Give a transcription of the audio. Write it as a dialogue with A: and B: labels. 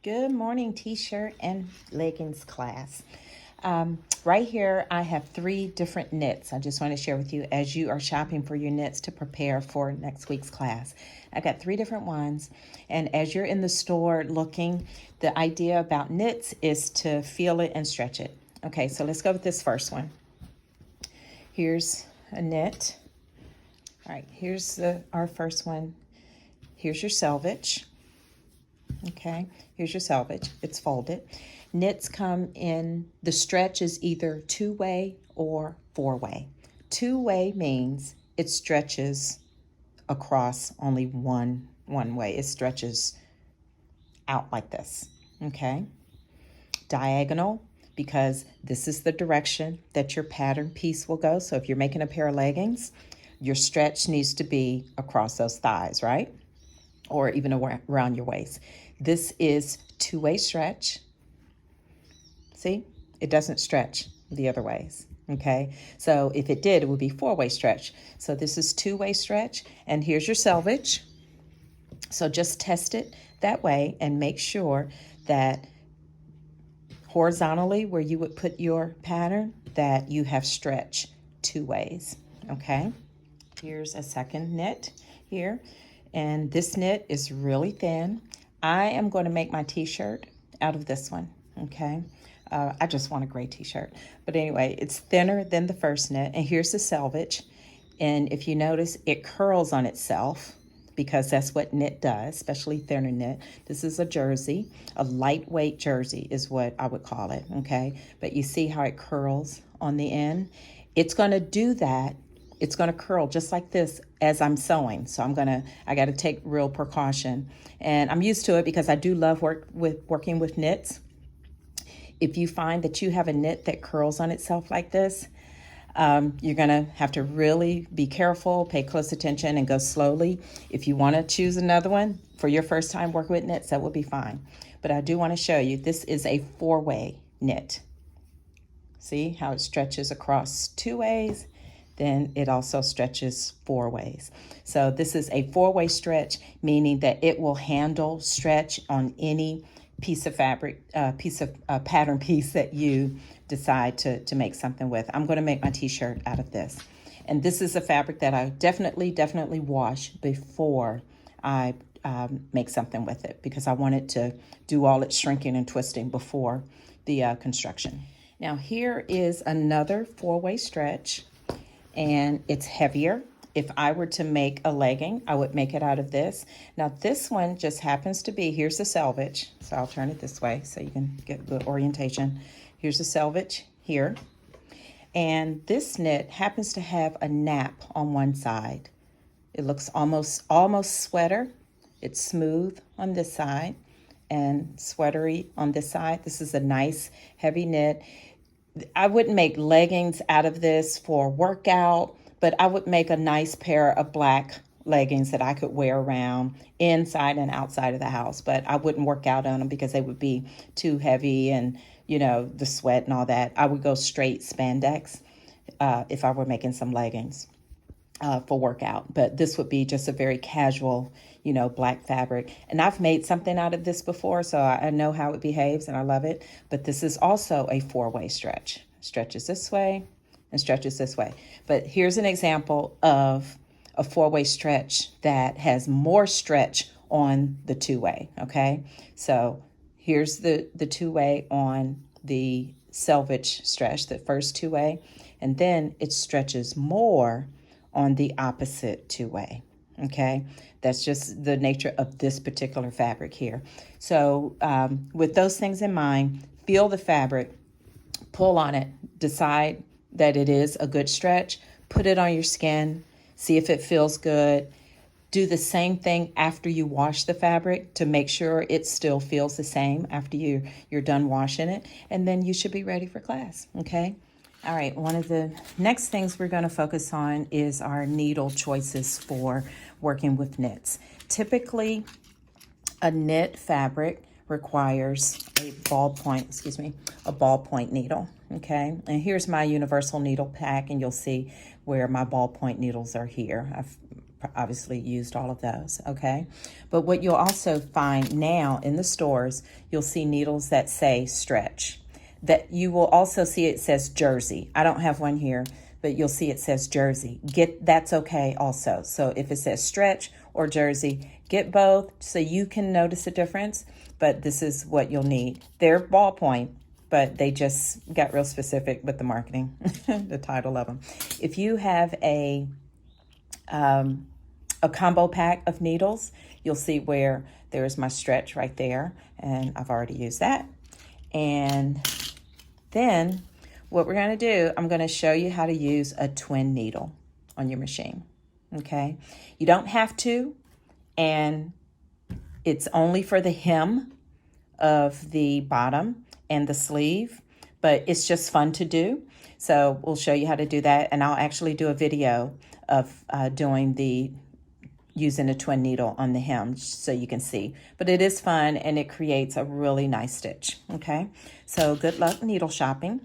A: Good morning, T-shirt and leggings class. Right here, I have 3 different knits. I just want to share with you as you are shopping for your knits to prepare for next week's class. I got 3 different ones, and as you're in the store looking, the idea about knits is to feel it and stretch it. Okay, so let's go with this first one. Here's a knit. All right, here's our first one. Here's your selvage. Okay, here's your selvage. It's folded. Knits come in, the stretch is either 2-way or 4-way. 2-way means it stretches across only one way. It stretches out like this, okay? Diagonal, because this is the direction that your pattern piece will go. So if you're making a pair of leggings, your stretch needs to be across those thighs, right? Or even around your waist. This is 2-way stretch. See, it doesn't stretch the other ways, okay? So if it did, it would be 4-way stretch. So this is 2-way stretch, and here's your selvage. So just test it that way and make sure that horizontally where you would put your pattern, that you have stretch 2 ways, okay? Here's a second knit here. And this knit is really thin. I am going to make my t-shirt out of this one, okay? I just want a gray t-shirt. But anyway, it's thinner than the first knit. And here's the selvage. And if you notice, it curls on itself because that's what knit does, especially thinner knit. This is a jersey. A lightweight jersey is what I would call it, okay? But you see how it curls on the end? It's going to do that. It's going to curl just like this as I'm sewing. So I got to take real precaution. And I'm used to it because I do love working with knits. If you find that you have a knit that curls on itself like this, you're going to have to really be careful, pay close attention, and go slowly. If you want to choose another one for your first time working with knits, that would be fine. But I do want to show you, this is a 4-way knit. See how it stretches across 2 ways? Then it also stretches 4 ways. So this is a 4-way stretch, meaning that it will handle stretch on any piece of fabric, pattern piece that you decide to make something with. I'm going to make my t-shirt out of this. And this is a fabric that I definitely wash before I make something with it, because I want it to do all its shrinking and twisting before the construction. Now here is another 4-way stretch. And it's heavier. If I were to make a legging, I would make it out of this. Now this one just happens to be, here's the selvage. So I'll turn it this way so you can get good orientation. Here's the selvage here. And this knit happens to have a nap on one side. It looks almost sweater. It's smooth on this side and sweatery on this side. This is a nice heavy knit. I wouldn't make leggings out of this for workout, but I would make a nice pair of black leggings that I could wear around inside and outside of the house. But I wouldn't work out on them because they would be too heavy and, you know, the sweat and all that. I would go straight spandex if I were making some leggings for workout. But this would be just a very casual, you know, black fabric. And I've made something out of this before, so I know how it behaves and I love it. But this is also a 4-way stretch. Stretches this way and stretches this way. But here's an example of a 4-way stretch that has more stretch on the 2-way, okay? So here's the 2-way on the selvage stretch, the first 2-way, and then it stretches more on the opposite 2-way, okay? That's just the nature of this particular fabric here. So with those things in mind, feel the fabric, pull on it, decide that it is a good stretch, put it on your skin, see if it feels good. Do the same thing after you wash the fabric to make sure it still feels the same after you're done washing it, and then you should be ready for class, okay? All right, one of the next things we're going to focus on is our needle choices for working with knits. Typically, a knit fabric requires a ballpoint needle, okay? And here's my universal needle pack, and you'll see where my ballpoint needles are here. I've obviously used all of those, okay? But what you'll also find now in the stores, you'll see needles that say stretch. That you will also see it says jersey. I don't have one here, but you'll see it says jersey. That's okay also. So if it says stretch or jersey, get both so you can notice a difference, but this is what you'll need. They're ballpoint, but they just got real specific with the marketing, the title of them. If you have a combo pack of needles, you'll see where there's my stretch right there, and I've already used that. And then what we're going to do, I'm going to show you how to use a twin needle on your machine, okay? You don't have to, and it's only for the hem of the bottom and the sleeve, but it's just fun to do. So we'll show you how to do that, and I'll actually do a video of using a twin needle on the hem so you can see. But it is fun, and it creates a really nice stitch, okay? So good luck needle shopping.